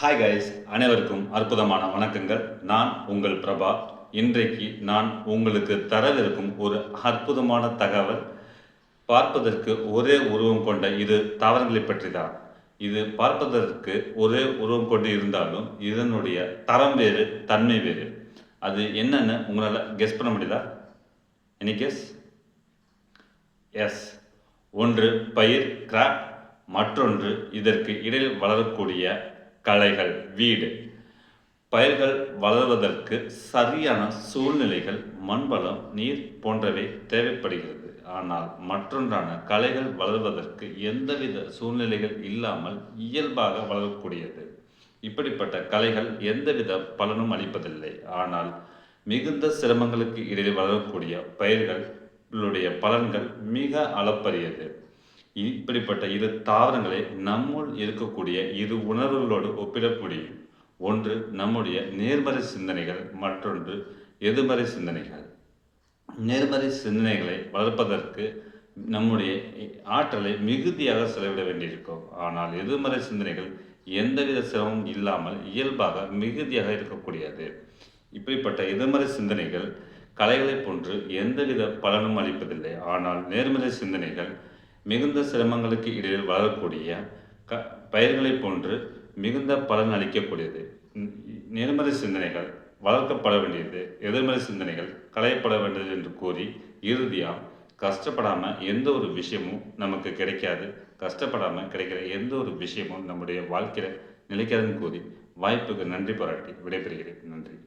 Hi guys, அனைவருக்கும் அற்புதமான வணக்கங்கள். நான் உங்கள் பிரபா. இன்றைக்கு நான் உங்களுக்கு தரவிருக்கும் ஒரு அற்புதமான தகவல், பார்ப்பதற்கு ஒரே உருவம் கொண்ட இது தாவரங்களை பற்றி தான். இது பார்ப்பதற்கு ஒரே உருவம் கொண்டு இருந்தாலும் இதனுடைய தரம் வேறு, தன்மை வேறு. அது என்னன்னு உங்களால் கெஸ் பண்ண முடியுதா? Any guess? எஸ், ஒன்று பயிர் கிராப், மற்றொன்று இதற்கு இடையில் வளரக்கூடிய களைகள் வீடு. பயிர்கள் வளர்வதற்கு சரியான சூழ்நிலைகள், மண்வளம், நீர் போன்றவை தேவைப்படுகிறது. ஆனால் மற்றொன்றான களைகள் வளர்வதற்கு எந்தவித சூழ்நிலைகள் இல்லாமல் இயல்பாக வளரக்கூடியது. இப்படிப்பட்ட களைகள் எந்தவித பலனும் அளிப்பதில்லை. ஆனால் மிகுந்த சிரமங்களுக்கு இடையில் வளரக்கூடிய பயிர்களுடைய பலன்கள் மிக அளப்பரியது. இப்படிப்பட்ட இரு தாவரங்களை நம்முள் இருக்கக்கூடிய இரு உணர்வுகளோடு ஒப்பிட முடியும். ஒன்று நம்முடைய நேர்மறை சிந்தனைகள், மற்றொன்று எதிர்மறை சிந்தனைகள். நேர்மறை சிந்தனைகளை வளர்ப்பதற்கு நம்முடைய ஆற்றலை மிகுதியாக செலவிட வேண்டியிருக்கும். ஆனால் எதிர்மறை சிந்தனைகள் எந்தவித சிரமமும் இல்லாமல் இயல்பாக மிகுதியாக இருக்கக்கூடியது. இப்படிப்பட்ட எதிர்மறை சிந்தனைகள் கலைகளை போன்று எந்தவித பலனும் அளிப்பதில்லை. ஆனால் நேர்மறை சிந்தனைகள் மிகுந்த சிரமங்களுக்கு இடையில் வளரக்கூடிய பயிர்களை போன்று மிகுந்த பலன் அளிக்கக்கூடியது. நேர்மறை சிந்தனைகள் வளர்க்கப்பட வேண்டியது, எதிர்மறை சிந்தனைகள் களையப்பட வேண்டியது என்று கூறி இறுதியாக கஷ்டப்படாமல் எந்த ஒரு விஷயமும் நமக்கு கிடைக்காது, கஷ்டப்படாமல் கிடைக்கிற எந்த ஒரு விஷயமும் நம்முடைய வாழ்க்கையில் நிலைக்காதுன்னு கூறி வாய்ப்புக்கு நன்றி பாராட்டி விடைபெறுகிறேன். நன்றி.